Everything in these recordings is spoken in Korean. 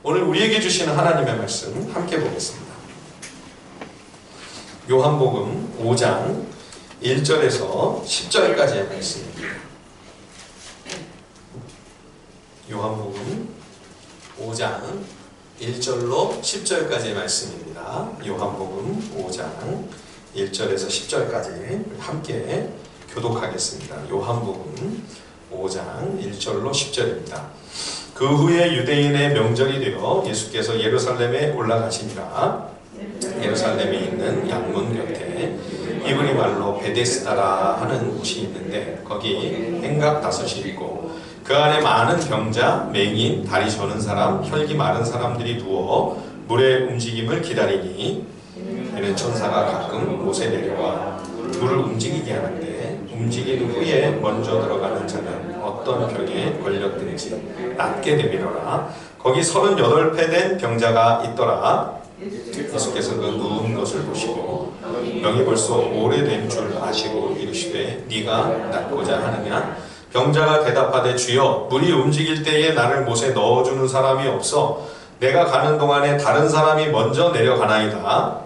오늘 우리에게 주시는 하나님의 말씀 함께 보겠습니다. 요한복음 5장 1절에서 10절까지의 말씀입니다. 요한복음 5장 1절로 10절까지의 말씀입니다. 요한복음 5장 1절에서 10절까지 함께 교독하겠습니다. 요한복음 5장 1절로 10절입니다. 그 후에 유대인의 명절이 되어 예수께서 예루살렘에 올라가시니라. 예루살렘에 있는 양문 곁에 히브리 말로 베데스다라 하는 곳이 있는데 거기 행각 5이 있고 그 안에 많은 병자, 맹인, 다리 저는 사람, 혈기 마른 사람들이 누워 물의 움직임을 기다리니 이는 천사가 가끔 못에 내려와 물을 움직이게 하는데 움직인 후에 먼저 들어가는 자는 어떤 병에 걸렸든지 낫게 되리라. 거기 38배 된 병자가 있더라. 예수께서 그 누운 것을 보시고 병이 벌써 오래된 줄 아시고 이르시되 네가 낫고자 하느냐? 병자가 대답하되 주여 물이 움직일 때에 나를 못에 넣어주는 사람이 없어 내가 가는 동안에 다른 사람이 먼저 내려가나이다.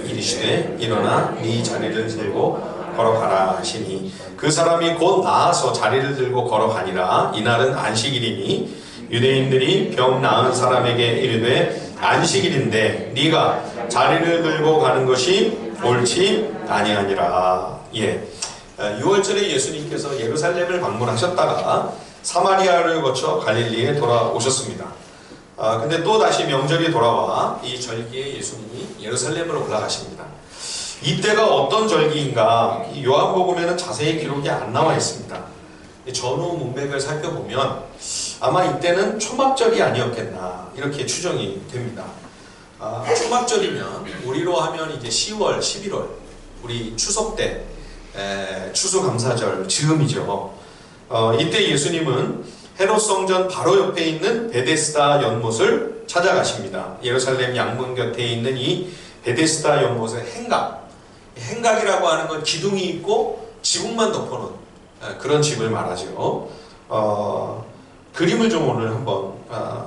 이르시되 일어나 네 자리를 들고 걸어가라 하시니 그 사람이 곧 나아서 자리를 들고 걸어가니라. 이날은 안식일이니 유대인들이 병 나은 사람에게 이르되 안식일인데 네가 자리를 들고 가는 것이 옳지 아니하니라. 6월절에 예수님께서 예루살렘을 방문하셨다가 사마리아를 거쳐 갈릴리에 돌아오셨습니다. 근데 또 다시 명절이 돌아와 이 절기에 예수님이 예루살렘으로 올라가십니다. 이때가 어떤 절기인가 요한복음에는 자세히 기록이 안 나와 있습니다. 전후 문맥을 살펴보면 아마 이때는 초막절이 아니었겠나 이렇게 추정이 됩니다. 초막절이면 우리로 하면 이제 10월, 11월 우리 추석 때 추수감사절 즈음이죠. 이때 예수님은 헤롯 성전 바로 옆에 있는 베데스다 연못을 찾아가십니다. 예루살렘 양문 곁에 있는 이 베데스다 연못의 행각이라고 하는 건 기둥이 있고 지붕만 덮어놓은 그런 집을 말하죠. 그림을 좀 오늘 한번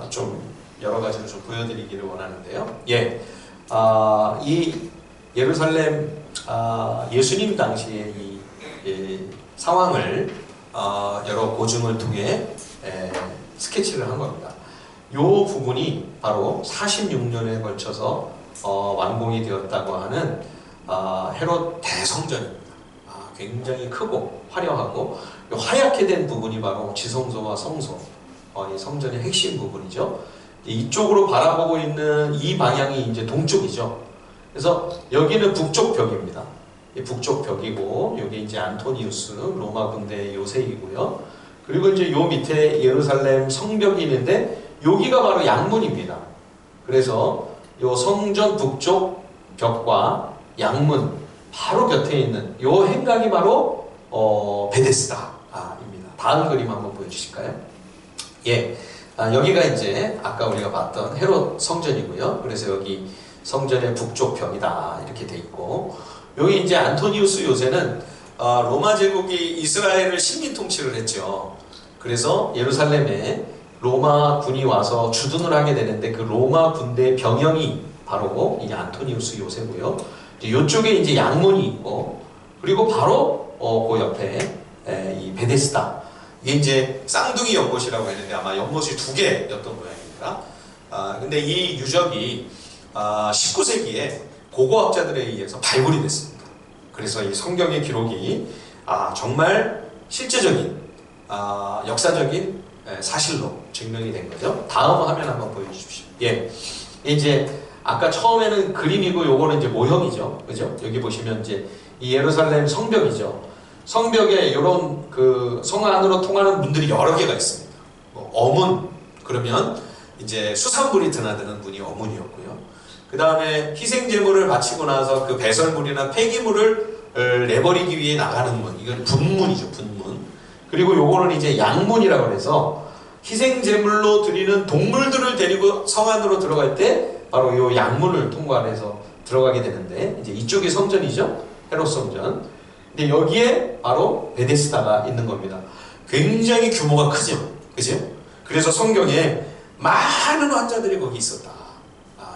좀 여러 가지로 좀 보여드리기를 원하는데요. 이 예루살렘 예수님 당시의 이 상황을 여러 고증을 통해 스케치를 한 겁니다. 이 부분이 바로 46년에 걸쳐서 완공이 되었다고 하는 헤롯 대성전입니다. 굉장히 크고 화려하고 하얗게 된 부분이 바로 지성소와 성소, 이 성전의 핵심 부분이죠. 이쪽으로 바라보고 있는 이 방향이 이제 동쪽이죠. 그래서 여기는 북쪽 벽입니다. 북쪽 벽이고 여기 이제 안토니우스 로마 군대 요새이고요. 그리고 이제 요 밑에 예루살렘 성벽이 있는데 여기가 바로 양문입니다. 그래서 요 성전 북쪽 벽과 양문 바로 곁에 있는 요 행각이 바로 베데스다입니다. 다음 그림 한번 보여주실까요? 여기가 이제 아까 우리가 봤던 헤롯 성전이고요. 그래서 여기 성전의 북쪽 벽이다 이렇게 돼 있고 여기 이제 안토니우스 요새는 로마 제국이 이스라엘을 식민 통치를 했죠. 그래서 예루살렘에 로마 군이 와서 주둔을 하게 되는데 그 로마 군대의 병영이 바로 이 안토니우스 요새고요. 이쪽에 이제 양문이 있고 그리고 바로 그 옆에 이 베데스다 이게 이제 쌍둥이 연못이라고 했는데 아마 연못이 2개였던 모양입니다. 근데 이 유적이 19세기에 고고학자들에 의해서 발굴이 됐습니다. 그래서 이 성경의 기록이 정말 실제적인 역사적인 사실로 증명이 된 거죠. 다음 화면 한번 보여주십시오. 이제 아까 처음에는 그림이고 요거는 이제 모형이죠. 그죠? 여기 보시면 이제 이 예루살렘 성벽이죠. 성벽에 이런 그 성 안으로 통하는 문들이 여러 개가 있습니다. 어문 그러면 이제 수산물이 드나드는 문이 어문이었고요. 그 다음에 희생제물을 바치고 나서 그 배설물이나 폐기물을 내버리기 위해 나가는 문, 이건 분문이죠. 분문. 그리고 요거는 이제 양문이라고 해서 희생제물로 드리는 동물들을 데리고 성 안으로 들어갈 때 바로 요 양문을 통과해서 들어가게 되는데 이제 이쪽이 성전이죠. 헤롯 성전. 근데 여기에 바로 베데스다가 있는 겁니다. 굉장히 규모가 크죠. 그죠? 그래서 성경에 많은 환자들이 거기 있었다.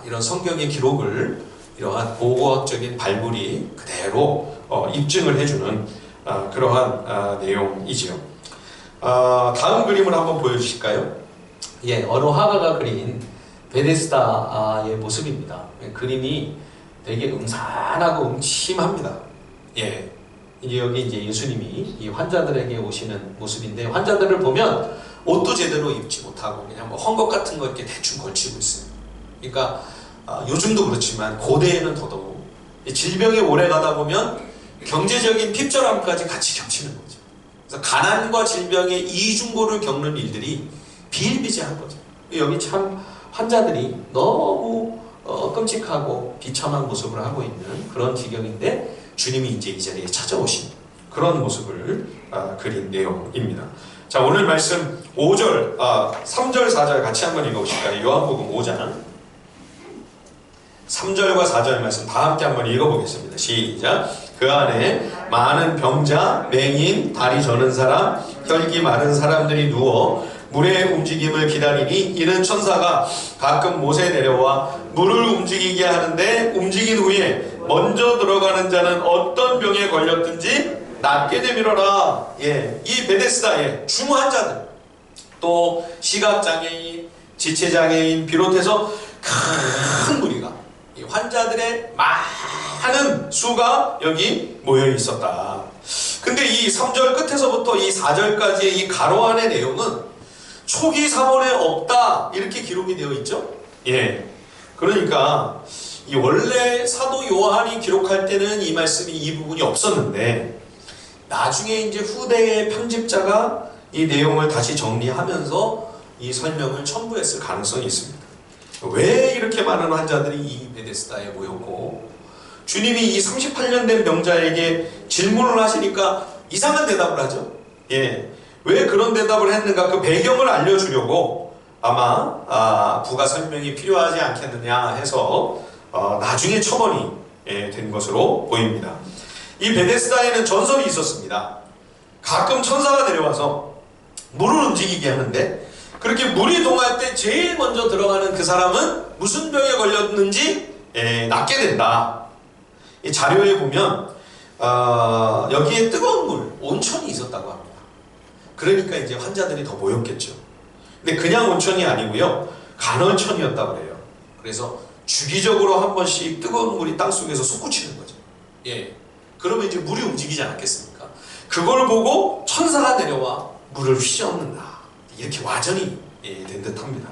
이런 성경의 기록을 이러한 고고학적인 발굴이 그대로 입증을 해주는 그러한 내용이지요. 다음 그림을 한번 보여주실까요? 예, 어느 화가가 그린 베데스다의 모습입니다. 그림이 되게 음산하고 음침합니다. 예, 여기 이제 예수님이 이 환자들에게 오시는 모습인데, 환자들을 보면 옷도 제대로 입지 못하고 그냥 뭐 헝겊 같은 거 이렇게 대충 걸치고 있어요. 그러니까 요즘도 그렇지만 고대에는 더더욱 질병이 오래 가다 보면 경제적인 핍절함까지 같이 겹치는 거죠. 그래서 가난과 질병의 이중고를 겪는 일들이 비일비재한 거죠. 여기 참 환자들이 너무 끔찍하고 비참한 모습을 하고 있는 그런 지경인데, 주님이 이제 이 자리에 찾아오신 그런 모습을 그린 내용입니다. 자, 오늘 말씀 5절, 3절, 4절 같이 한번 읽어보실까요? 요한복음 5장 3절과 4절 말씀 다 함께 한번 읽어보겠습니다. 시작. 그 안에 많은 병자, 맹인, 다리 저는 사람, 혈기 많은 사람들이 누워 물의 움직임을 기다리니, 이는 천사가 가끔 못에 내려와 물을 움직이게 하는데, 움직인 후에 먼저 들어가는 자는 어떤 병에 걸렸든지 낫게 되밀어라. 예, 이 베데스다의 중환자들, 또 시각장애인, 지체장애인 비롯해서 큰 무리가, 이 환자들의 많은 수가 여기 모여 있었다. 근데 이 3절 끝에서부터 이 4절까지의 이 가로 안의 내용은 초기 사본에 없다, 이렇게 기록이 되어 있죠. 예, 그러니까 이 원래 사도 요한이 기록할 때는 이 말씀이, 이 부분이 없었는데, 나중에 이제 후대의 편집자가 이 내용을 다시 정리하면서 이 설명을 첨부했을 가능성이 있습니다. 왜 이렇게 많은 환자들이 이 베데스다에 모였고, 주님이 이 38년 된 병자에게 질문을 하시니까 이상한 대답을 하죠. 예, 왜 그런 대답을 했는가, 그 배경을 알려주려고 아마 부가 설명이 필요하지 않겠느냐 해서 나중에 첨언이 된 것으로 보입니다. 이 베데스다에는 전설이 있었습니다. 가끔 천사가 내려와서 물을 움직이게 하는데, 그렇게 물이 동할 때 제일 먼저 들어가는 그 사람은 무슨 병에 걸렸는지 낫게 된다. 이 자료에 보면 여기에 뜨거운 물, 온천이 있었다고 합니다. 그러니까 이제 환자들이 더 모였겠죠. 근데 그냥 온천이 아니고요, 간헐천이었다고 그래요. 그래서 주기적으로 한 번씩 뜨거운 물이 땅속에서 솟구치는 거죠. 예, 그러면 이제 물이 움직이지 않겠습니까? 그걸 보고 천사가 내려와 물을 휘저었는다, 이렇게 와전이 된 듯합니다.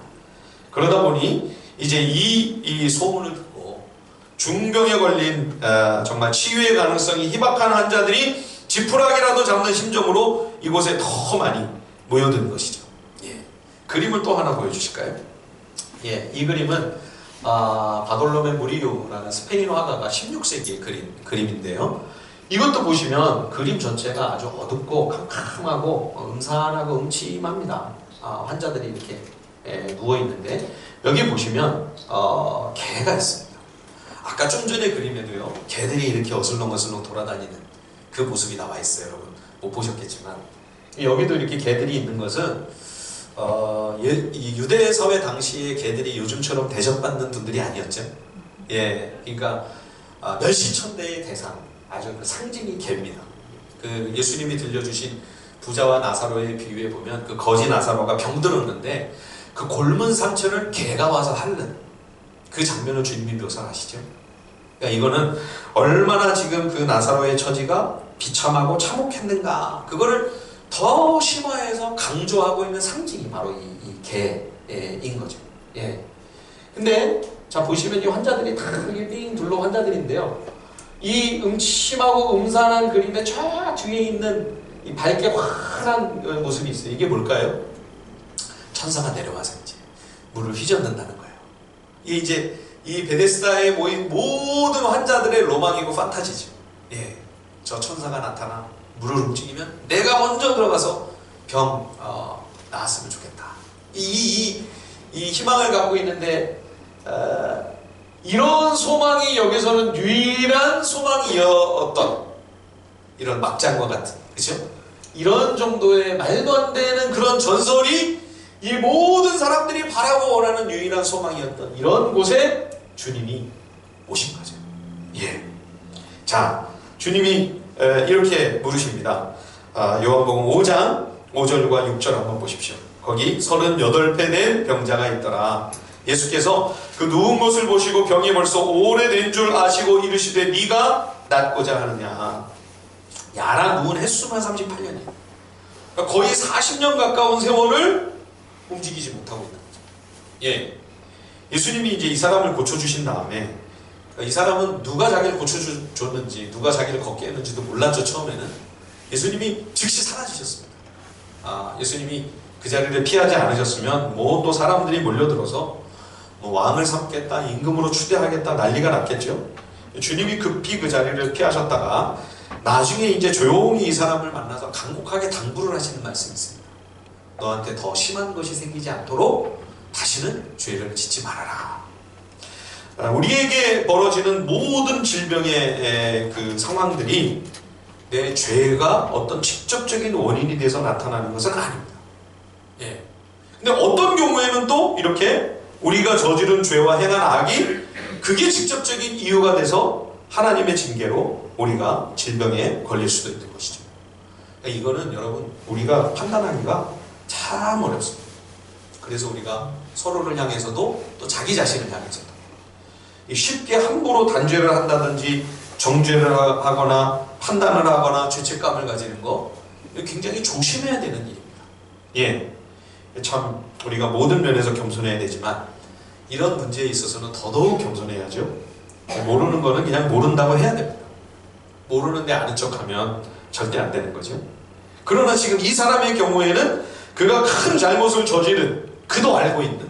그러다 보니 이제 이 소문을 듣고 중병에 걸린 정말 치유의 가능성이 희박한 환자들이 지푸라기라도 잡는 심정으로 이곳에 더 많이 모여든 것이죠. 예, 그림을 또 하나 보여주실까요? 예, 이 그림은 바돌로메 무리뉴라는 스페인 화가가 16세기에 그린 그림인데요. 이것도 보시면 그림 전체가 아주 어둡고 캄캄하고 음산하고 음침합니다. 환자들이 이렇게 누워있는데, 여기 보시면 개가 있습니다. 아까 좀 전에 그림에도요, 개들이 이렇게 어슬렁어슬렁 돌아다니는 그 모습이 나와 있어요. 여러분 못 보셨겠지만, 여기도 이렇게 개들이 있는 것은 이 유대 사회 당시에 개들이 요즘처럼 대접받는 분들이 아니었죠. 예, 그러니까 멸시천대의 대상, 아주 그 상징이 개입니다. 그 예수님이 들려주신 부자와 나사로의 비유에 보면 그 거지 나사로가 병들었는데 그 곪은 상처를 개가 와서 핥는 그 장면을 주님이 묘사하시죠. 그러니까 이거는 얼마나 지금 그 나사로의 처지가 비참하고 참혹했는가, 그거를 더 심화해서 강조하고 있는 상징이 바로 이 개인 거죠. 예. 근데 자 보시면 이 환자들이 다 빙 둘러 환자들인데요, 이 음침하고 음산한 그림의 저 뒤에 있는 이 밝게 환한 모습이 있어요. 이게 뭘까요? 천사가 내려와서 이제 물을 휘젓는다는 거예요. 이게 이제 이 베데스다에 모인 모든 환자들의 로망이고 판타지죠. 예, 저 천사가 나타나 물을 움직이면 내가 먼저 들어가서 병 나았으면 좋겠다. 이 희망을 갖고 있는데 이런 소망이 여기서는 유일한 소망이었던, 이런 막장과 같은, 그죠? 이런 정도의 말도 안 되는 그런 전설이 이 모든 사람들이 바라고 원하는 유일한 소망이었던 이런 곳에 주님이 오신 거죠. 예. 자, 주님이 이렇게 물으십니다. 요한복음 5장 5절과 6절 한번 보십시오. 거기 38배 된 병자가 있더라. 예수께서 그 누운 것을 보시고 병이 벌써 오래된 줄 아시고 이르시되 네가 낫고자 하느냐. 야라 누운 횟수만 38년이에요. 그러니까 거의 40년 가까운 세월을 움직이지 못하고 있는 거죠. 예. 예수님이 이제 이 사람을 고쳐주신 다음에 이 사람은 누가 자기를 고쳐줬는지 누가 자기를 걷게 했는지도 몰랐죠. 처음에는. 예수님이 즉시 사라지셨습니다. 예수님이 그 자리를 피하지 않으셨으면 뭐 또 사람들이 몰려들어서 뭐 왕을 삼겠다, 임금으로 추대하겠다 난리가 났겠죠. 주님이 급히 그 자리를 피하셨다가 나중에 이제 조용히 이 사람을 만나서 간곡하게 당부를 하시는 말씀이 있습니다. 너한테 더 심한 것이 생기지 않도록 다시는 죄를 짓지 말아라. 우리에게 벌어지는 모든 질병의 그 상황들이 내 죄가 어떤 직접적인 원인이 돼서 나타나는 것은 아닙니다. 예. 근데 어떤 경우에는 또 이렇게 우리가 저지른 죄와 행한 악이 그게 직접적인 이유가 돼서 하나님의 징계로 우리가 질병에 걸릴 수도 있는 것이죠. 그러니까 이거는 여러분 우리가 판단하기가 참 어렵습니다. 그래서 우리가 서로를 향해서도 또 자기 자신을 향해서도 쉽게 함부로 단죄를 한다든지 정죄를 하거나 판단을 하거나 죄책감을 가지는 거 굉장히 조심해야 되는 일입니다. 예, 참 우리가 모든 면에서 겸손해야 되지만 이런 문제에 있어서는 더더욱 겸손해야죠. 모르는 거는 그냥 모른다고 해야 됩니다. 모르는데 아는 척하면 절대 안 되는 거죠. 그러나 지금 이 사람의 경우에는 그가 큰 잘못을 저지른 그도 알고 있는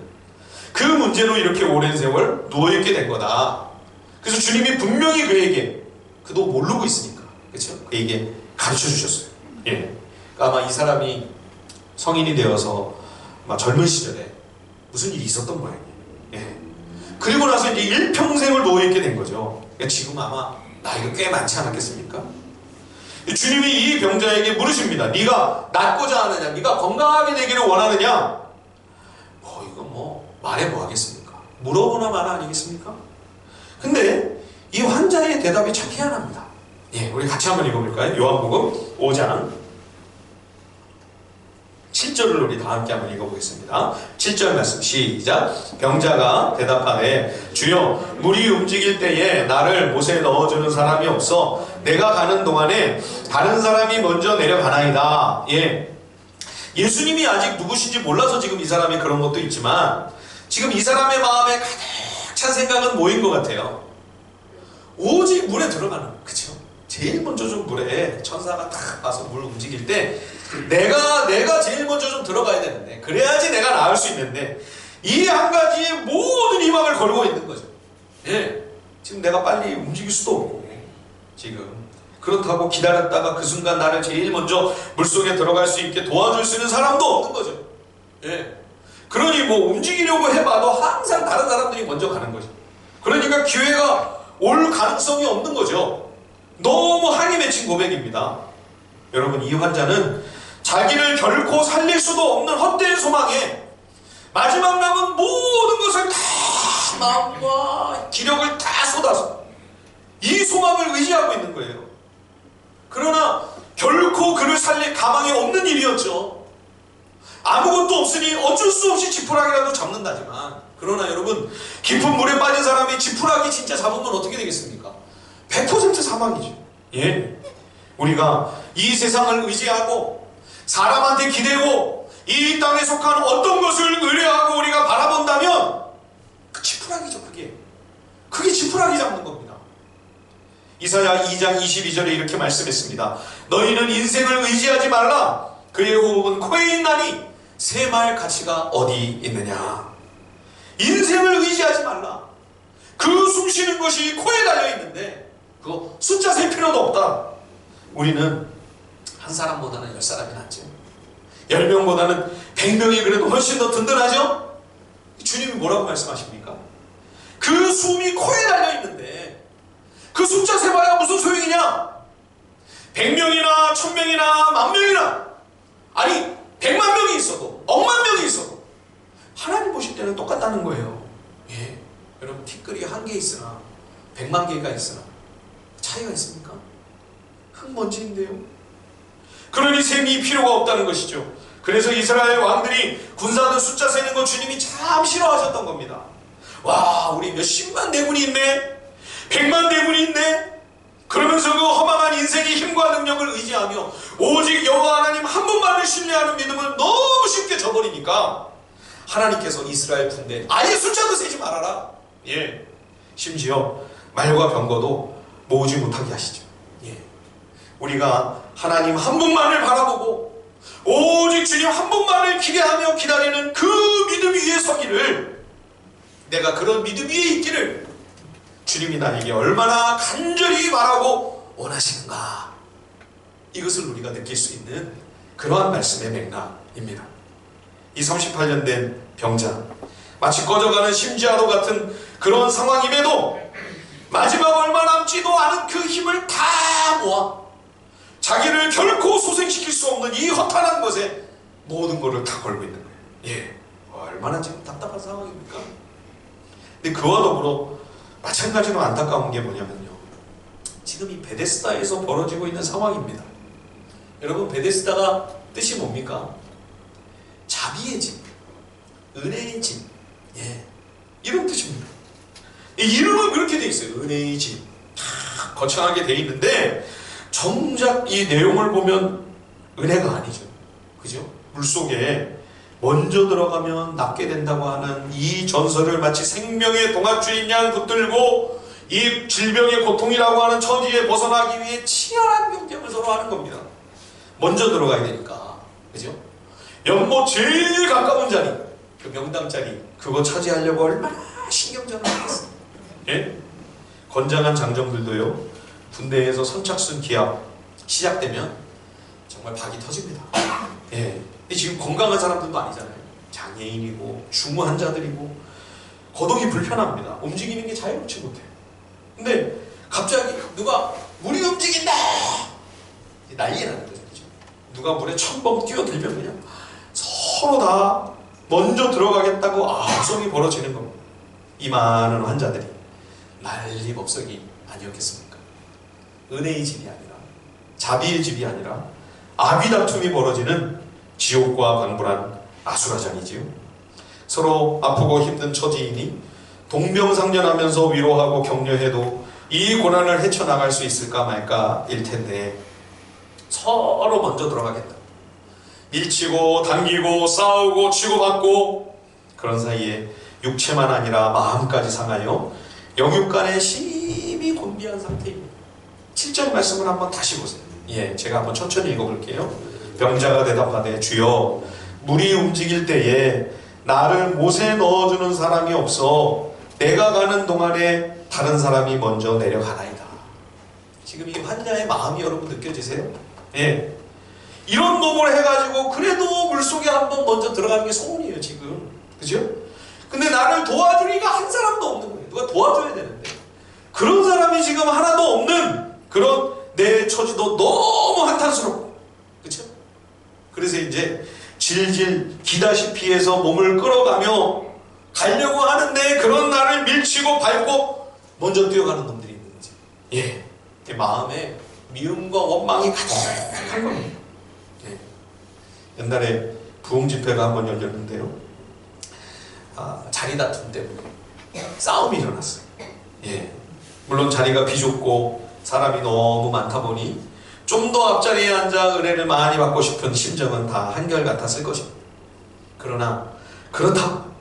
그 문제로 이렇게 오랜 세월 누워있게 된 거다. 그래서 주님이 분명히 그에게 그도 모르고 있으니까 그렇죠? 그에게 가르쳐 주셨어요. 예. 그러니까 아마 이 사람이 성인이 되어서 아마 젊은 시절에 무슨 일이 있었던 모양이에요. 예. 그리고 나서 이제 일평생을 누워있게 된 거죠. 그러니까 지금 아마 나이가 꽤 많지 않았겠습니까? 주님이 이 병자에게 물으십니다. 네가 낫고자 하느냐? 네가 건강하게 되기를 원하느냐? 이거 뭐 말해 뭐 하겠습니까? 물어보나 마나 아니겠습니까? 근데 이 환자의 대답이 참 희한합니다. 예, 우리 같이 한번 읽어볼까요? 요한복음 5장 7절을 우리 다 함께 한번 읽어보겠습니다. 7절 말씀 시작. 병자가 대답하되 주여 물이 움직일 때에 나를 못에 넣어주는 사람이 없어 내가 가는 동안에 다른 사람이 먼저 내려가나이다. 예. 예수님이 아직 누구신지 몰라서 지금 이 사람이 그런 것도 있지만 지금 이 사람의 마음에 가득 찬 생각은 뭐인 것 같아요? 오직 물에 들어가는, 그쵸? 제일 먼저 좀 물에 천사가 탁 와서 물 움직일 때 내가 제일 먼저 좀 들어가야 되는데 그래야지 내가 나을 수 있는데 이 한 가지에 모든 희망을 걸고 있는 거죠. 예. 지금 내가 빨리 움직일 수도 없고 지금 그렇다고 기다렸다가 그 순간 나를 제일 먼저 물속에 들어갈 수 있게 도와줄 수 있는 사람도 없는 거죠. 예. 그러니 뭐 움직이려고 해봐도 항상 다른 사람들이 먼저 가는 거죠. 그러니까 기회가 올 가능성이 없는 거죠. 너무 한이 맺힌 고백입니다. 여러분 이 환자는 자기를 결코 살릴 수도 없는 헛된 소망에 마지막 남은 모든 것을 다 마음과 기력을 다 쏟아서 이 소망을 의지하고 있는 거예요. 그러나 결코 그를 살릴 가망이 없는 일이었죠. 아무것도 없으니 어쩔 수 없이 지푸라기라도 잡는다지만 그러나 여러분 깊은 물에 빠진 사람이 지푸라기 진짜 잡으면 어떻게 되겠습니까? 100% 사망이죠. 예. 우리가 이 세상을 의지하고 사람한테 기대고 이 땅에 속한 어떤 것을 의뢰하고 우리가 바라본다면 그 지푸라기죠. 그게 지푸라기 잡는 겁니다. 이사야 2장 22절에 이렇게 말씀했습니다. 너희는 인생을 의지하지 말라. 그의 호흡은 코에 있나니 새말 가치가 어디 있느냐. 인생을 의지하지 말라. 그 숨쉬는 것이 코에 달려있는데 그거 숫자 셀 필요도 없다. 우리는 한 사람보다는 10사람이 낫죠. 10명보다는 100명이 그래도 훨씬 더 든든하죠. 주님이 뭐라고 말씀하십니까? 그 숨이 코에 달려있는데 그 숫자 세봐야 무슨 소용이냐? 100명이나 1000명이나 10,000명이나 아니 100만 명이 있어도 억만 명이 있어도 하나님 보실 때는 똑같다는 거예요. 예, 여러분 티끌이 1개 있으나 100만 개가 있으나 차이가 있습니까? 흙먼지인데요. 그러니 셈이 필요가 없다는 것이죠. 그래서 이스라엘 왕들이 군사들 숫자 세는 거 주님이 참 싫어하셨던 겁니다. 와, 우리 몇십만 대군이 있네, 100만 대군이 있네. 그러면서 그 허망한 인생의 힘과 능력을 의지하며 오직 여호와 하나님 한 분만을 신뢰하는 믿음을 너무 쉽게 저버리니까 하나님께서 이스라엘 군대 아예 숫자도 세지 말아라. 예, 심지어 말과 병거도 모으지 못하게 하시죠. 예, 우리가 하나님 한 분만을 바라보고 오직 주님 한 분만을 기대하며 기다리는 그 믿음 위에 서기를, 내가 그런 믿음 위에 있기를 주님이 나에게 얼마나 간절히 바라고 원하시는가, 이것을 우리가 느낄 수 있는 그러한 말씀의 맥락입니다. 이 38년 된 병자, 마치 꺼져가는 심지아도 같은 그런 상황임에도 마지막 얼마 남지도 않은 그 힘을 다 모아 자기를 결코 소생시킬 수 없는 이 허탄한 것에 모든 것을 다 걸고 있는 거예요. 예, 얼마나 지금 답답한 상황입니까? 근데 그와 더불어 마찬가지로 안타까운 게 뭐냐면요, 지금 이 베데스다에서 벌어지고 있는 상황입니다. 여러분, 베데스다가 뜻이 뭡니까? 자비의 집, 은혜의 집, 예, 이런 뜻입니다. 이 이름은 그렇게 돼 있어요. 은혜의 집, 거창하게 돼 있는데 정작 이 내용을 보면 은혜가 아니죠. 그죠? 물속에 먼저 들어가면 낫게 된다고 하는 이 전설을 마치 생명의 동화주인 양 붙들고 이 질병의 고통이라고 하는 처지에 벗어나기 위해 치열한 경쟁을 서로 하는 겁니다. 먼저 들어가야 되니까. 그죠? 연못 제일 가까운 자리, 그 명당 자리, 그거 차지하려고 얼마나 신경전을 하겠어요. 예? 건장한 장정들도요, 군대에서 선착순 기합 시작되면 정말 박이 터집니다. 예. 근데 지금 건강한 사람들도 아니잖아요. 장애인이고 중무 환자들이고 거동이 불편합니다. 움직이는 게 자유롭지 못해. 근데 갑자기 누가 물이 움직인다, 난리 나는 거죠. 누가 물에 첨벙 뛰어들면 그냥 서로 다 먼저 들어가겠다고 악성이 벌어지는 겁니다. 이 많은 환자들이 난리법석이 아니었겠습니까? 은혜의 집이 아니라, 자비의 집이 아니라 아비다툼이 벌어지는 지옥과 방불한 아수라장이지요. 서로 아프고 힘든 처지이니 동병상련하면서 위로하고 격려해도 이 고난을 헤쳐나갈 수 있을까 말까 일 텐데 서로 먼저 들어가겠다. 밀치고 당기고 싸우고 치고받고, 그런 사이에 육체만 아니라 마음까지 상하여 영육간에 심히 곤비한 상태입니다. 7절 말씀을 한번 다시 보세요. 예, 제가 한번 천천히 읽어볼게요. 병자가 대답하되 주여, 물이 움직일 때에 나를 못에 넣어주는 사람이 없어 내가 가는 동안에 다른 사람이 먼저 내려가나이다. 지금 이 환자의 마음이 여러분 느껴지세요? 예, 이런 놈을 해가지고 그래도 물속에 한번 먼저 들어가는 게 소원이에요 지금. 그죠? 근데 나를 도와줄 이가 한 사람도 없는 거예요. 누가 도와줘야 되는데 그런 사람이 지금 하나도 없는 그런 내 처지도 너무 한탄스럽고, 그렇죠? 그래서 이제 질질 기다시피 해서 몸을 끌어가며 가려고 하는데 그런 나를 밀치고 밟고 먼저 뛰어가는 놈들이 있는 거죠. 예, 마음에 미움과 원망이 가득한 겁니다. 예. 옛날에 부흥 집회가 한번 열렸는데요, 자리 다툼 때문에 싸움이 일어났어요. 예. 물론 자리가 비좁고 사람이 너무 많다 보니 좀 더 앞자리에 앉아 은혜를 많이 받고 싶은 심정은 다 한결같았을 것입니다. 그러나 그렇다고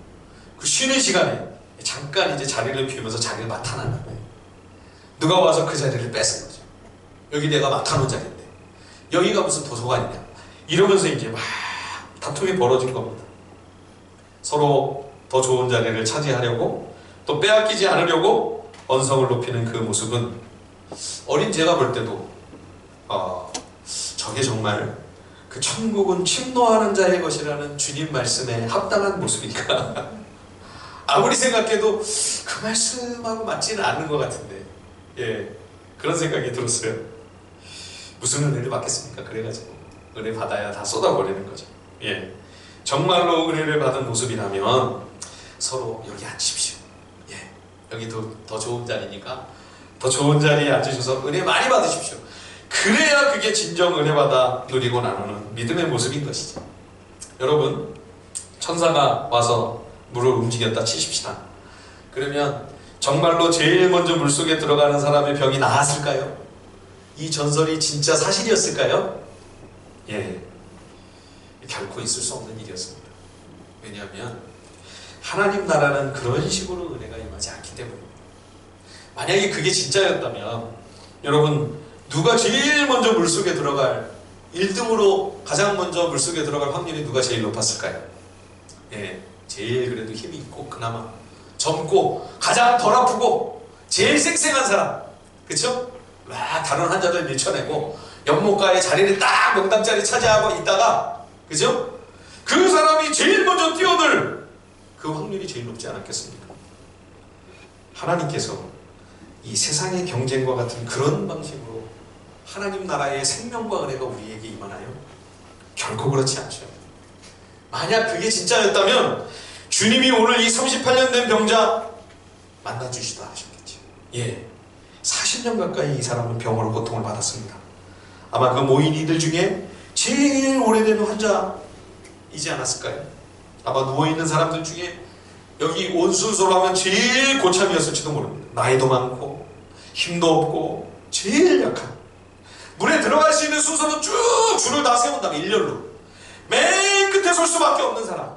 그 쉬는 시간에 잠깐 이제 자리를 비우면서 자리를 맡아나는 거예요. 누가 와서 그 자리를 뺏은 거죠. 여기 내가 맡아놓은 자리인데 여기가 무슨 도서관이냐, 이러면서 이제 막 다툼이 벌어진 겁니다. 서로 더 좋은 자리를 차지하려고, 또 빼앗기지 않으려고 언성을 높이는 그 모습은 어린 제가 볼 때도 저게 정말 그 천국은 침노하는 자의 것이라는 주님 말씀에 합당한 모습인가. 아무리 생각해도 그 말씀하고 맞지는 않는 것 같은데, 예, 그런 생각이 들었어요. 무슨 은혜를 받겠습니까? 그래가지고 은혜 받아야 다 쏟아버리는 거죠. 예, 정말로 은혜를 받은 모습이라면 서로 여기 앉으십시오. 예, 여기 더 좋은 자리니까 더 좋은 자리에 앉으셔서 은혜 많이 받으십시오. 그래야 그게 진정 은혜 받아 누리고 나누는 믿음의 모습인 것이죠. 여러분, 천사가 와서 물을 움직였다 치십시다. 그러면 정말로 제일 먼저 물속에 들어가는 사람의 병이 나았을까요? 이 전설이 진짜 사실이었을까요? 예, 결코 있을 수 없는 일이었습니다. 왜냐하면 하나님 나라는 그런 식으로 은혜가 임하지 않기 때문입니다. 만약에 그게 진짜였다면 여러분, 누가 제일 먼저 물속에 들어갈 1등으로 가장 먼저 물속에 들어갈 확률이 누가 제일 높았을까요? 예, 제일 그래도 힘이 있고 그나마 젊고 가장 덜 아프고 제일 쌩쌩한 사람, 그쵸? 막 다른 환자들 밀쳐내고 연못가에 자리를 딱 명당자리 차지하고 있다가, 그죠? 그 사람이 제일 먼저 뛰어들 그 확률이 제일 높지 않았겠습니까? 하나님께서 이 세상의 경쟁과 같은 그런 방식으로 하나님 나라의 생명과 은혜가 우리에게 임하나요? 결코 그렇지 않죠. 만약 그게 진짜였다면 주님이 오늘 이 38년 된 병자 만나주시다 하셨겠죠. 예, 40년 가까이 이 사람은 병으로 고통을 받았습니다. 아마 그 모인 이들 중에 제일 오래된 환자이지 않았을까요? 아마 누워있는 사람들 중에 여기 온 순서로 하면 제일 고참이었을지도 모릅니다. 나이도 많고 힘도 없고 제일 약한, 물에 들어갈 수 있는 순서로 쭉 줄을 다 세운다면 일렬로 맨 끝에 설 수밖에 없는 사람,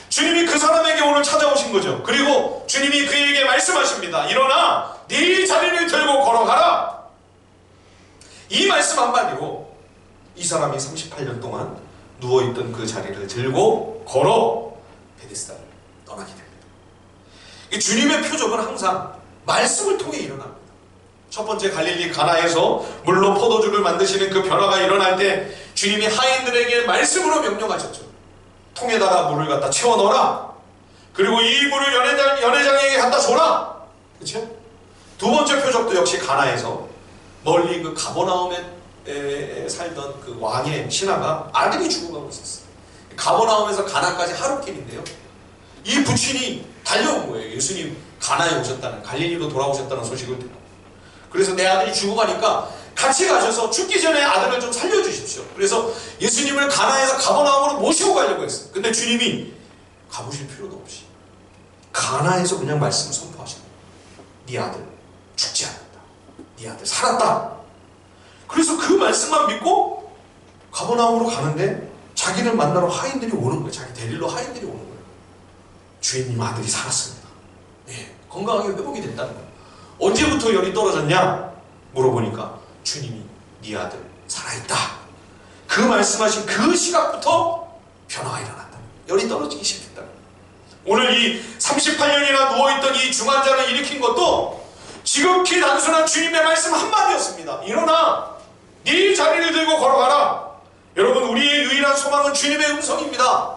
주님이 그 사람에게 오늘 찾아오신 거죠. 그리고 주님이 그에게 말씀하십니다. 일어나 네 자리를 들고 걸어가라. 이 말씀 한마디로 이 사람이 38년 동안 누워있던 그 자리를 들고 걸어 베데스다를 떠나게 됩니다. 이 주님의 표적은 항상 말씀을 통해 일어납니다. 첫 번째 갈릴리 가나에서 물로 포도주를 만드시는 그 변화가 일어날 때 주님이 하인들에게 말씀으로 명령하셨죠. 통에다가 물을 갖다 채워 넣어라. 그리고 이 물을 연회장에게 갖다 줘라. 그렇죠? 두 번째 표적도 역시 가나에서 멀리 그 가버나움에 살던 그 왕의 신하가 아들이 죽어가고 있었어요. 가버나움에서 가나까지 하루길인데요. 이 부친이 달려온 거예요. 예수님 가나에 오셨다는, 갈릴리로 돌아오셨다는 소식을 듣고. 그래서 내 아들이 죽어가니까 같이 가셔서 죽기 전에 아들을 좀 살려주십시오. 그래서 예수님을 가나에서 가버나움으로 모시고 가려고 했어요. 근데 주님이 가보실 필요도 없이 가나에서 그냥 말씀을 선포하시는 거예요. 네 아들 죽지 않았다. 네 아들 살았다. 그래서 그 말씀만 믿고 가버나움으로 가는데 자기를 만나러 하인들이 오는 거예요. 자기 데리러 하인들이 오는 거예요. 주인님 아들이 살았습니다. 네, 건강하게 회복이 됐다는 거예요. 언제부터 열이 떨어졌냐? 물어보니까 주님이 네 아들 살아있다. 그 말씀하신 그 시각부터 변화가 일어났다. 열이 떨어지기 시작했다. 오늘 이 38년이나 누워있던 이 중환자를 일으킨 것도 지극히 단순한 주님의 말씀 한마디였습니다. 일어나 네 자리를 들고 걸어가라. 여러분, 우리의 유일한 소망은 주님의 음성입니다.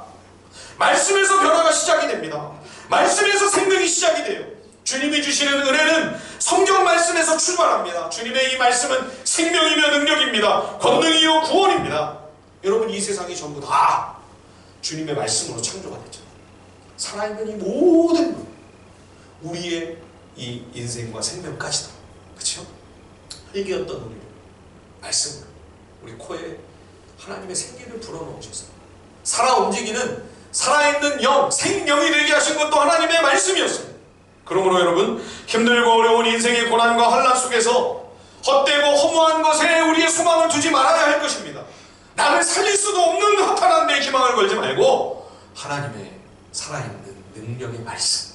말씀에서 변화가 시작이 됩니다. 말씀에서 생명이 시작이 돼요. 주님이 주시는 은혜는 성경 말씀에서 출발합니다. 주님의 이 말씀은 생명이며 능력입니다. 권능이요 구원입니다. 여러분, 이 세상이 전부 다 주님의 말씀으로 창조가 됐죠. 살아있는 이 모든 것, 우리의 이 인생과 생명까지도, 그렇죠? 흙이었던 우리를 말씀으로 우리 코에 하나님의 생기를 불어넣으셔서 살아 움직이는 살아있는 영, 생명이 되게 하신 것도 하나님의 말씀이었습니다. 그러므로 여러분, 힘들고 어려운 인생의 고난과 환난 속에서 헛되고 허무한 것에 우리의 소망을 두지 말아야 할 것입니다. 나를 살릴 수도 없는 허탄한 데 희망을 걸지 말고 하나님의 살아있는 능력의 말씀,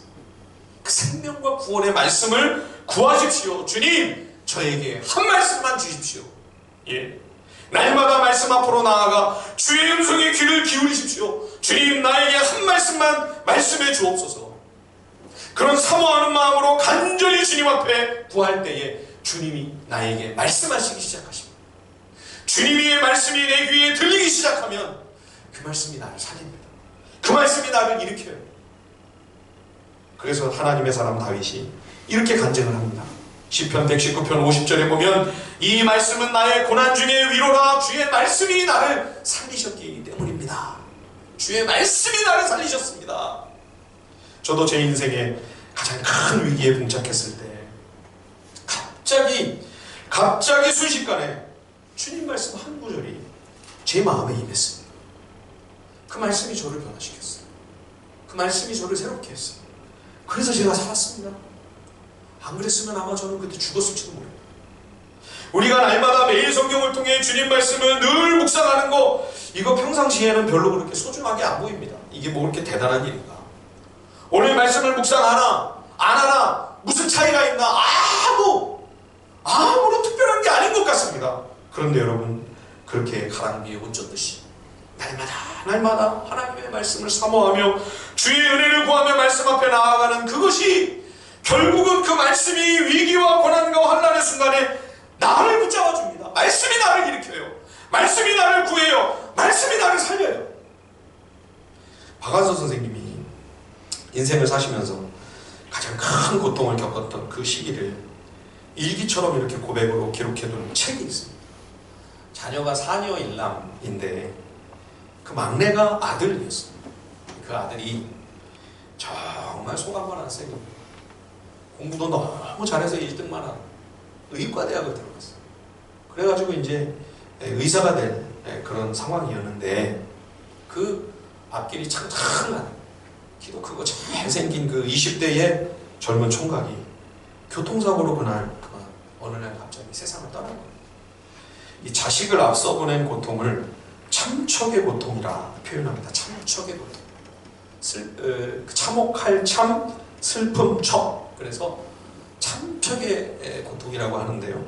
그 생명과 구원의 말씀을 구하십시오. 주님, 저에게 한 말씀만 주십시오. 예, 날마다 말씀 앞으로 나아가 주의 음성에 귀를 기울이십시오. 주님, 나에게 한 말씀만 말씀해 주옵소서. 그런 사모하는 마음으로 간절히 주님 앞에 구할 때에 주님이 나에게 말씀하시기 시작하십니다. 주님의 말씀이 내 귀에 들리기 시작하면 그 말씀이 나를 살립니다. 그 말씀이 나를 일으켜요. 그래서 하나님의 사람 다윗이 이렇게 간증을 합니다. 시편 119편 50절에 보면 이 말씀은 나의 고난 중에 위로라. 주의 말씀이 나를 살리셨기 때문입니다. 주의 말씀이 나를 살리셨습니다. 저도 제 인생에 가장 큰 위기에 봉착했을 때 갑자기 순식간에 주님 말씀 한 구절이 제 마음에 임했습니다. 그 말씀이 저를 변화시켰어요. 그 말씀이 저를 새롭게 했어요. 그래서 제가 살았습니다. 안 그랬으면 아마 저는 그때 죽었을지도 모릅니다. 우리가 날마다 매일 성경을 통해 주님 말씀을 늘 묵상하는 거, 이거 평상시에는 별로 그렇게 소중하게 안 보입니다. 이게 뭐 그렇게 대단한 일인가? 오늘 말씀을 묵상하나 안 하나 무슨 차이가 있나? 아무런 특별한 게 아닌 것 같습니다. 그런데 여러분, 그렇게 가랑 비에 옷 젖듯이 날마다 하나님의 말씀을 사모하며 주의 은혜를 구하며 말씀 앞에 나아가는 그것이 결국은 그 말씀이 위기와 고난과 환난의 순간에 나를 붙잡아 줍니다. 말씀이 나를 일으켜요. 말씀이 나를 구해요. 말씀이 나를 살려요. 박완서 선생님이 인생을 사시면서 가장 큰 고통을 겪었던 그 시기를 일기처럼 이렇게 고백으로 기록해둔 책이 있습니다. 자녀가 사녀 일남인데 그 막내가 아들이었습니다. 그 아들이 정말 소감만한 쌤입니다. 공부도 너무 잘해서 1등만 한 의과대학을 들어갔어요. 그래가지고 이제 의사가 될 그런 상황이었는데 그 앞길이 창창한 키도 크고 잘생긴 그 20대의 젊은 총각이 교통사고로 어느 날 갑자기 세상을 떠난 거예요. 이 자식을 앞서 보낸 고통을 참척의 고통이라 표현합니다. 참척의 고통. 참혹할 참, 슬픔 척. 그래서 참척의 고통이라고 하는데요.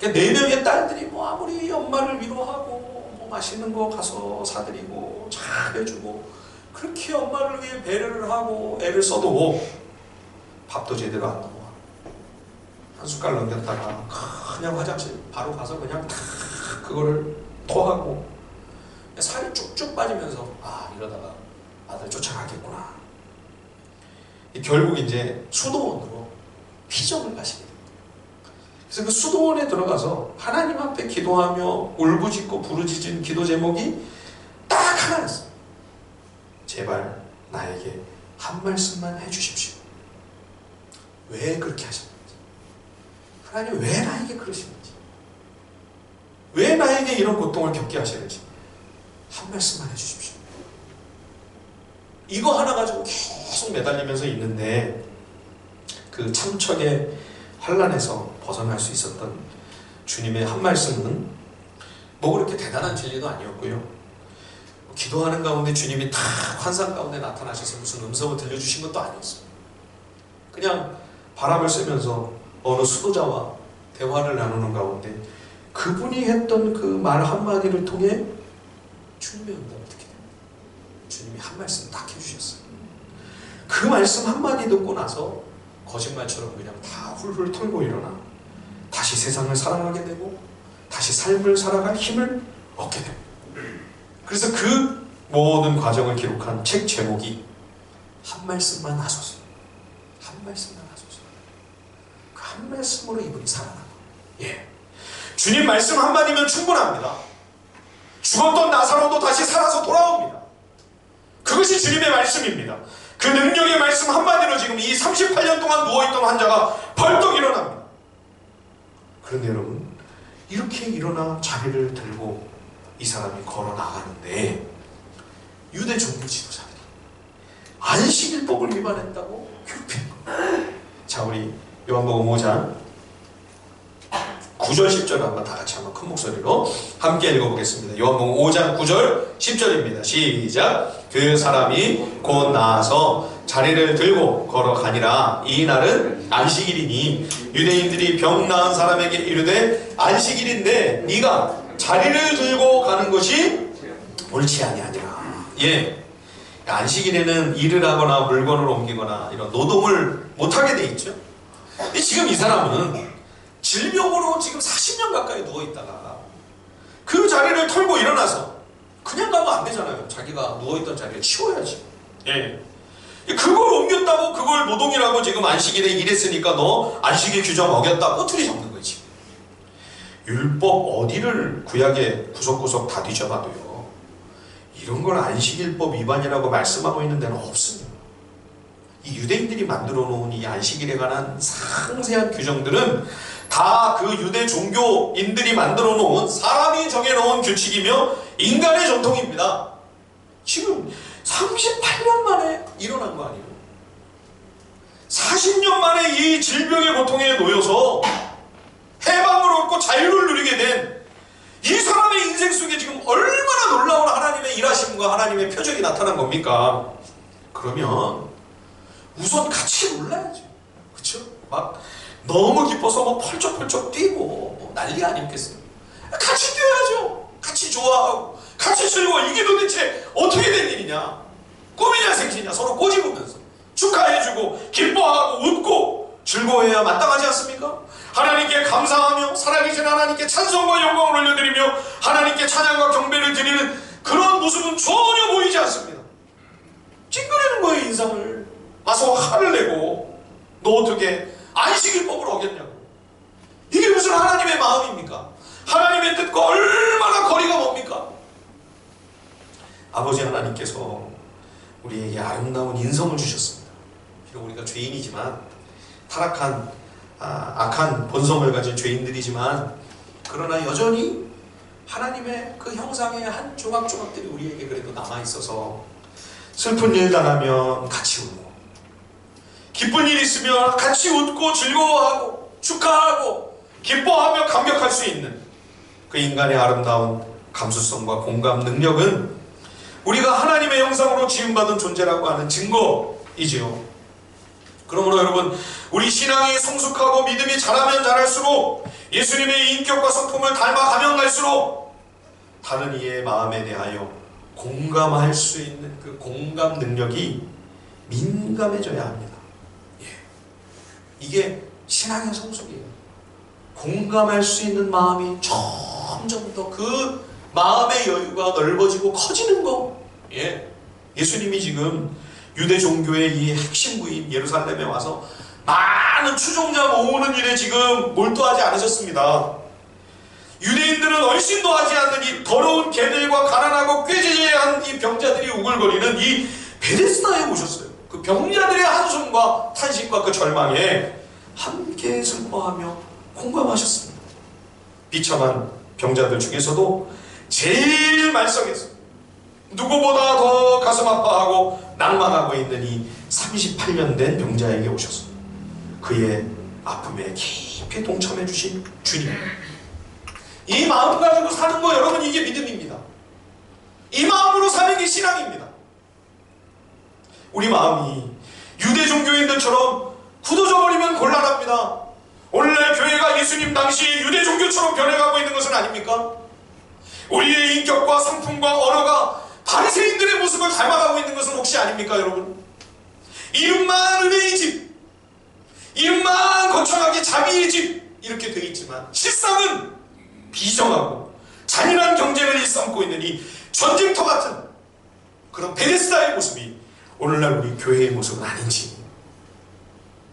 그러니까 4명의 딸들이 뭐 아무리 엄마를 위로하고 뭐 맛있는 거 가서 사드리고 잘해주고 그렇게 엄마를 위해 배려를 하고 애를 써도 밥도 제대로 안 넘어와. 한 숟갈 넘겼다가 그냥 화장실 바로 가서 그냥 그거를 토하고 살이 쭉쭉 빠지면서 이러다가 아들 쫓아가겠구나. 결국 이제 수도원으로 피정을 가시게 됩니다. 그래서 그 수도원에 들어가서 하나님 앞에 기도하며 울부짖고 부르짖은 기도 제목이 딱 하나였어요. 제발 나에게 한 말씀만 해주십시오. 왜 그렇게 하셨는지, 하나님 왜 나에게 그러시는지, 왜 나에게 이런 고통을 겪게 하시는지 한 말씀만 해주십시오. 이거 하나 가지고 계속 매달리면서 있는데 그 참척의 환난에서 벗어날 수 있었던 주님의 한 말씀은 뭐 그렇게 대단한 진리도 아니었고요. 기도하는 가운데 주님이 다 환상 가운데 나타나셔서 무슨 음성을 들려주신 것도 아니었어요. 그냥 바람을 쐬면서 어느 수도자와 대화를 나누는 가운데 그분이 했던 그 말 한마디를 통해 주님의 응답을 듣게 됩니다. 주님이 한 말씀 딱 해주셨어요. 그 말씀 한마디 듣고 나서 거짓말처럼 그냥 다 훌훌 털고 일어나 다시 세상을 사랑하게 되고 다시 삶을 살아갈 힘을 얻게 됩니다. 그래서 그 모든 과정을 기록한 책 제목이 한 말씀만 하소서. 한 말씀만 하소서. 그 한 말씀으로 이분이 살아나고, 주님 말씀 한마디면 충분합니다. 죽었던 나사로도 다시 살아서 돌아옵니다. 그것이 주님의 말씀입니다. 그 능력의 말씀 한마디로 지금 이 38년 동안 누워있던 환자가 벌떡 일어납니다. 그런데 여러분, 이렇게 일어나 자리를 들고 이 사람이 걸어 나가는데 유대 종교 지도자들이 안식일법을 위반했다고 괴롭히는 겁니다. 자, 우리 요한복음 5장 9절 10절 한번 다 같이 한번 큰 목소리로 함께 읽어보겠습니다. 요한복음 5장 9절 10절입니다. 시작. 그 사람이 곧 나아서 자리를 들고 걸어가니라. 이 날은 안식일이니 유대인들이 병 나은 사람에게 이르되 안식일인데 네가 자리를 들고 가는 것이 옳지 아니하니라. 안식일에는 일을 하거나 물건을 옮기거나 이런 노동을 못하게 돼 있죠. 지금 이 사람은 질병으로 지금 40년 가까이 누워있다가 그 자리를 털고 일어나서 그냥 가면 안 되잖아요. 자기가 누워있던 자리를 치워야지. 그걸 옮겼다고 그걸 노동이라고 지금 안식일에 일했으니까 너 안식일 규정 어겼다 꼬투리 잡는 거지. 율법 어디를 구약에 구석구석 다 뒤져봐도요, 이런 걸 안식일법 위반이라고 말씀하고 있는 데는 없습니다. 이 유대인들이 만들어 놓은 이 안식일에 관한 상세한 규정들은 다 그 유대 종교인들이 만들어 놓은, 사람이 정해 놓은 규칙이며 인간의 전통입니다. 지금 38년 만에 일어난 거 아니에요? 40년 만에 이 질병의 고통에 놓여서 해방을 얻고 자유를 누리게 된 이 사람의 인생 속에 지금 얼마나 놀라운 하나님의 일하심과 하나님의 표적이 나타난 겁니까? 그러면 우선 같이 놀라야죠. 그렇죠? 막 너무 기뻐서 막 펄쩍펄쩍 뛰고 난리 아니겠어요? 같이 뛰어야죠. 같이 좋아하고 같이 즐거워. 이게 도대체 어떻게 된 일이냐? 꿈이냐 생시냐 서로 꼬집으면서 축하해주고 기뻐하고 웃고 즐거워해야 마땅하지 않습니까? 하나님께 감사하며 살아계신 하나님께 찬송과 영광을 올려드리며 하나님께 찬양과 경배를 드리는 그런 모습은 전혀 보이지 않습니다. 찡그리는 거예요. 인상을 와서 화를 내고 너 어떻게 안식일법을 어겼냐고. 이게 무슨 하나님의 마음입니까? 하나님의 뜻과 얼마나 거리가 멉니까? 아버지 하나님께서 우리에게 아름다운 인성을 주셨습니다. 비록 우리가 죄인이지만 타락한 악한 본성을 가진 죄인들이지만 그러나 여전히 하나님의 그 형상의 한 조각조각들이 우리에게 그래도 남아있어서 슬픈 일 당하면 같이 웃고 기쁜 일 있으면 같이 웃고 즐거워하고 축하하고 기뻐하며 감격할 수 있는 그 인간의 아름다운 감수성과 공감 능력은 우리가 하나님의 형상으로 지음받은 존재라고 하는 증거이지요. 그러므로 여러분, 우리 신앙이 성숙하고 믿음이 자라면 자랄수록 예수님의 인격과 성품을 닮아가면 갈수록 다른 이의 마음에 대하여 공감할 수 있는 그 공감 능력이 민감해져야 합니다. 이게 신앙의 성숙이에요. 공감할 수 있는 마음이 점점 더 그 마음의 여유가 넓어지고 커지는 거. 예수님이 지금 유대 종교의 이 핵심부인 예루살렘에 와서 많은 추종자 모으는 일에 지금 몰두하지 않으셨습니다. 유대인들은 얼씬도 하지 않는 이 더러운 개들과 가난하고 꾀지지한 이 병자들이 우글거리는 이 베데스다에 오셨어요. 그 병자들의 한숨과 탄식과 그 절망에 함께 슬퍼하며 공감하셨습니다. 비참한 병자들 중에서도 제일 말썽했어요. 누구보다 더 가슴 아파하고 낭망하고 있는 이 38년 된 병자에게 오셔서 그의 아픔에 깊이 동참해 주신 주님. 이 마음 가지고 사는 거 여러분, 이게 믿음입니다. 이 마음으로 사는 게 신앙입니다. 우리 마음이 유대 종교인들처럼 굳어져 버리면 곤란합니다. 오늘날 교회가 예수님 당시 유대 종교처럼 변해가고 있는 것은 아닙니까? 우리의 인격과 성품과 언어가 바리새인들의 모습을 닮아가고 있는 것은 혹시 아닙니까, 여러분? 이름만 은혜의 집, 이름만 거창하게 자비의 집 이렇게 되어 있지만 실상은 비정하고 잔인한 경쟁을 일삼고 있는 이 전쟁터 같은 그런 베데스다의 모습이 오늘날 우리 교회의 모습은 아닌지.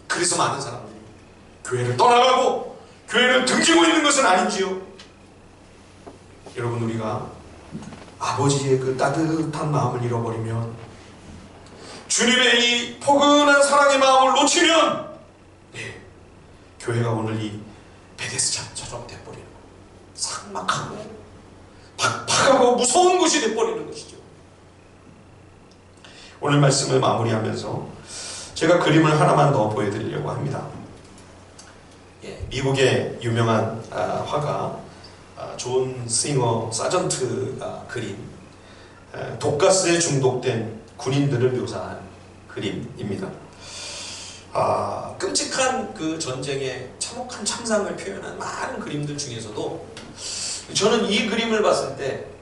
그래서 많은 사람들이 교회를 떠나가고 교회를 등지고 있는 것은 아닌지요. 여러분, 우리가 아버지의 그 따뜻한 마음을 잃어버리면, 주님의 이 포근한 사랑의 마음을 놓치면 교회가 오늘 이 베데스다처럼 돼버리는 거예요. 삭막하고 팍팍하고 무서운 곳이 돼버리는 것이죠. 오늘 말씀을 마무리하면서 제가 그림을 하나만 더 보여드리려고 합니다. 미국의 유명한 화가 존 싱어 사전트가 그린 독가스에 중독된 군인들을 묘사한 그림입니다. 끔찍한 그 전쟁의 참혹한 참상을 표현한 많은 그림들 중에서도 저는 이 그림을 봤을 때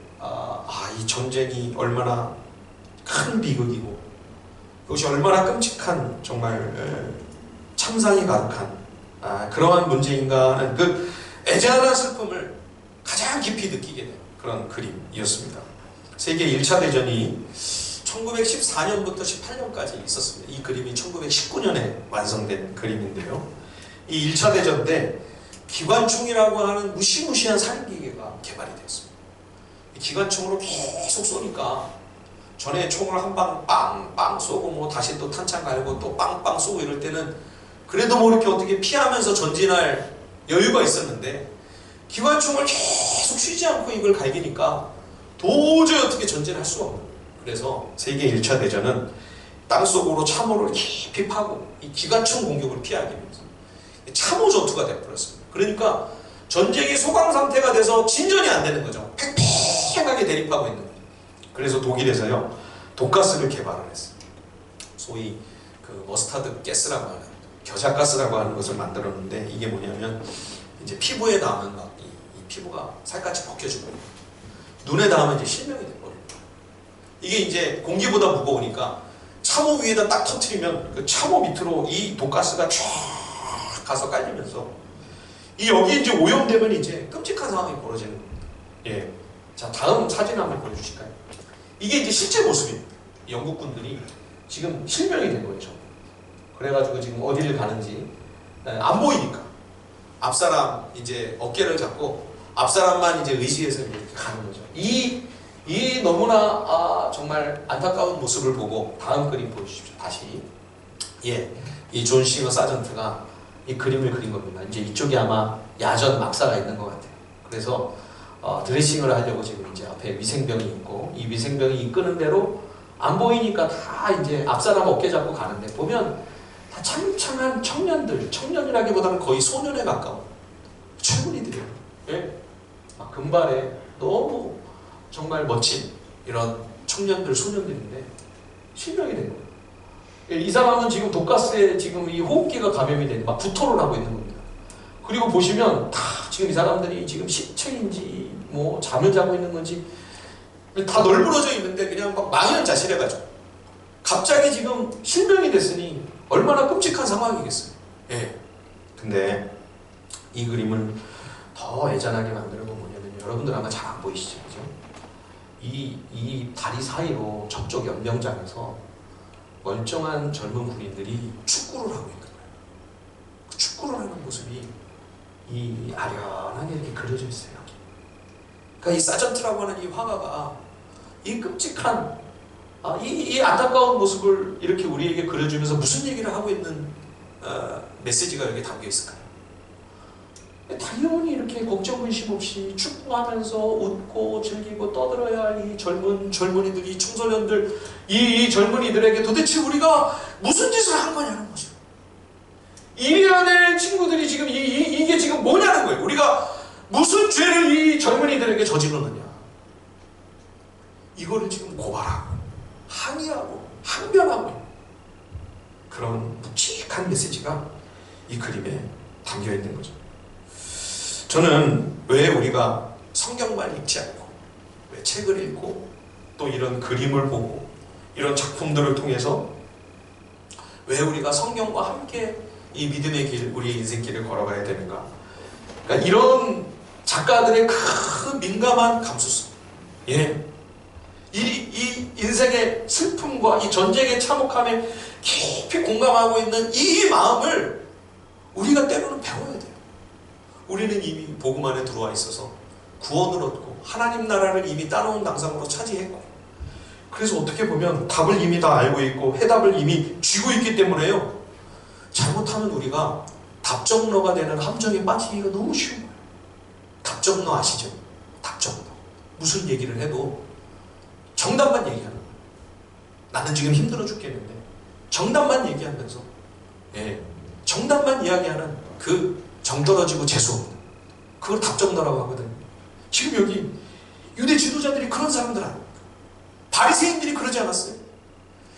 이 전쟁이 얼마나 큰 비극이고 그것이 얼마나 끔찍한 정말 참상이 가득한 그러한 문제인가 하는 그 애잔한 슬픔을 가장 깊이 느끼게 된 그런 그림이었습니다. 세계 1차 대전이 1914년부터 18년까지 있었습니다. 이 그림이 1919년에 완성된 그림인데요. 이 1차 대전 때 기관총이라고 하는 무시무시한 살인기계가 개발이 되었습니다. 이 기관총으로 계속 쏘니까 전에 총을 한 방 빵빵 쏘고 뭐 다시 또 탄창 갈고 또 빵빵 쏘고 이럴 때는 그래도 뭐 이렇게 어떻게 피하면서 전진할 여유가 있었는데 기관총을 계속 쉬지 않고 이걸 갈기니까 도저히 어떻게 전진할 수가 없는 거예요. 그래서 세계 1차 대전은 땅속으로 참호를 깊이 파고 이 기관총 공격을 피하기 위해서 참호 전투가 되어버렸습니다. 그러니까 전쟁이 소강 상태가 돼서 진전이 안 되는 거죠. 팽팽하게 대립하고 있는 거죠. 그래서 독일에서요 독가스를 개발을 했어요. 소위 그 머스타드 가스라고 하는 겨자가스라고 하는 것을 만들었는데 이게 뭐냐면 이제 피부에 닿으면 막 이 피부가 살갗이 벗겨지고 눈에 닿으면 이제 실명이 돼버려요. 이게 이제 공기보다 무거우니까 참호 위에다 딱 터트리면 그 참호 밑으로 이 독가스가 쫙 가서 깔리면서 이 여기 이제 오염되면 이제 끔찍한 상황이 벌어지는 겁니다. 예. 자, 다음 사진 한번 보여주실까요? 이게 이제 실제 모습입니다. 영국군들이 지금 실명이 된 거예요. 그래가지고 지금 어디를 가는지 안 보이니까 앞사람 이제 어깨를 잡고 앞사람만 이제 의지해서 이렇게 가는 거죠. 이 너무나 정말 안타까운 모습을 보고 다음 그림 보여주십시오. 다시. 예, 이 존 싱어 사전트가 이 그림을 그린 겁니다. 이제 이쪽에 아마 야전 막사가 있는 것 같아요. 그래서 드레싱을 하려고 지금 이제 앞에 위생병이 있고 이 위생병이 이끄는 대로 안 보이니까 다 이제 앞사람 어깨 잡고 가는데 보면 다 창창한 청년들, 청년이라기보다는 거의 소년에 가까운 젊은이들이에요. 예? 금발에 너무 정말 멋진 이런 청년들, 소년들인데 실명이 된 거예요. 이 사람은 지금 독가스에 지금 이 호흡기가 감염이 되는 막 구토를 하고 있는 겁니다. 그리고 보시면 다 지금 이 사람들이 지금 시체인지 뭐 잠을 자고 있는 건지 다 널브러져 있는데 그냥 막 망연자실해가지고 갑자기 지금 실명이 됐으니 얼마나 끔찍한 상황이겠어요. 예. 근데 이 그림을 더 애잔하게 만드는 건 뭐냐면 여러분들 아마 잘 안 보이시죠? 그죠? 이 다리 사이로 저쪽 연병장에서 멀쩡한 젊은 군인들이 축구를 하고 있는 거예요. 그 축구를 하는 모습이 이 아련하게 이렇게 그려져 있어요. 그러니까 이 사전트라고 하는 이 화가가 이 끔찍한 이 안타까운 모습을 이렇게 우리에게 그려주면서 무슨 얘기를 하고 있는 메시지가 여기 담겨 있을까요? 당연히 이렇게 걱정 근심 없이 축구하면서 웃고 즐기고 떠들어야 할 이 젊은이들이 청소년들 이 젊은이들에게 도대체 우리가 무슨 짓을 한 거냐는 거죠. 이래야 될 친구들이 지금 이게 지금 뭐냐는 거예요. 우리가 무슨 죄를 이 젊은이들에게 저질렀느냐. 이거를 지금 고발하고 항의하고 항변하고 있는 그런 묵직한 메시지가 이 그림에 담겨 있는 거죠. 저는 왜 우리가 성경만 읽지 않고 왜 책을 읽고 또 이런 그림을 보고 이런 작품들을 통해서 왜 우리가 성경과 함께 이 믿음의 길, 우리의 인생길을 걸어가야 되는가. 그러니까 이런 작가들의 큰 민감한 감수성, 예, 이 인생의 슬픔과 이 전쟁의 참혹함에 깊이 공감하고 있는 이 마음을 우리가 때로는 배워야 돼요. 우리는 이미 복음 안에 들어와 있어서 구원을 얻고 하나님 나라를 이미 따놓은 당상으로 차지했고 그래서 어떻게 보면 답을 이미 다 알고 있고 해답을 이미 쥐고 있기 때문에요. 잘못하면 우리가 답정너가 되는 함정에 빠지기가 너무 쉬운 거예요. 답정너 아시죠? 답정너. 무슨 얘기를 해도 정답만 얘기하는 거예요. 나는 지금 힘들어 죽겠는데 정답만 얘기하면서 정답만 이야기하는 그 정떨어지고 재수없는 그걸 답정너라고 하거든요. 지금 여기 유대 지도자들이 그런 사람들 아닙니까? 바리새인들이 그러지 않았어요?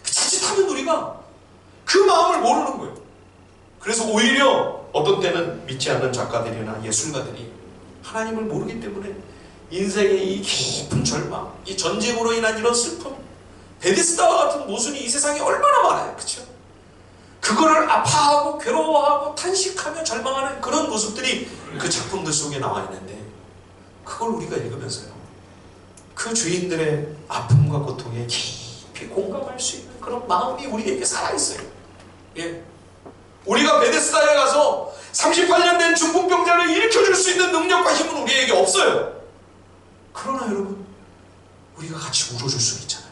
자칫하면 우리가 그 마음을 모르는 거예요. 그래서 오히려 어떤 때는 믿지 않는 작가들이나 예술가들이 하나님을 모르기 때문에 인생의 이 깊은 절망, 이 전쟁으로 인한 이런 슬픔, 베데스다와 같은 모순이 이 세상에 얼마나 많아요. 그렇죠? 그거를 아파하고 괴로워하고 탄식하며 절망하는 그런 모습들이 그 작품들 속에 나와 있는데 그걸 우리가 읽으면서요. 그 주인들의 아픔과 고통에 깊이 공감할 수 있는 그런 마음이 우리에게 살아있어요. 예. 우리가 베데스다에 가서 38년 된 중풍병자를 일으켜줄 수 있는 능력과 힘은 우리에게 없어요. 그러나 여러분, 우리가 같이 울어줄 수 있잖아요.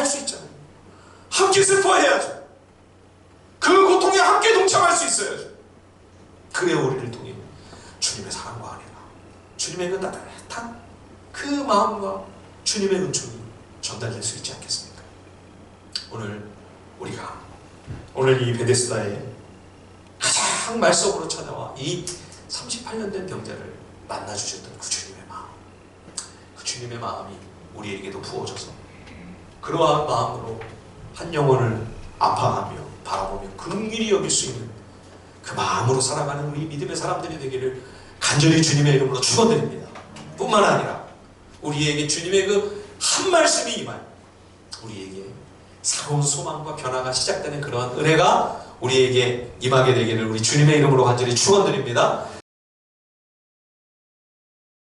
할 수 있잖아요. 함께 슬퍼해야죠. 그 고통에 함께 동참할 수 있어야죠. 그래야 우리를 통해 주님의 사랑과 은혜가, 주님의 그 따뜻한 그 마음과 주님의 은총이 전달될 수 있지 않겠습니까? 오늘 이 베데스다에 가장 말석으로 찾아와 이 38년 된 병자를 만나주셨던 그 주님의 마음, 그 주님의 마음이 우리에게도 부어져서 그러한 마음으로 한 영혼을 아파하며 바라보며 긍휼히 여길 수 있는 그 마음으로 살아가는 우리 믿음의 사람들이 되기를 간절히 주님의 이름으로 축원드립니다. 뿐만 아니라 우리에게 주님의 그 한 말씀이 임하여 우리에게 새로운 소망과 변화가 시작되는 그러한 은혜가 우리에게 임하게 되기를 우리 주님의 이름으로 간절히 축원드립니다.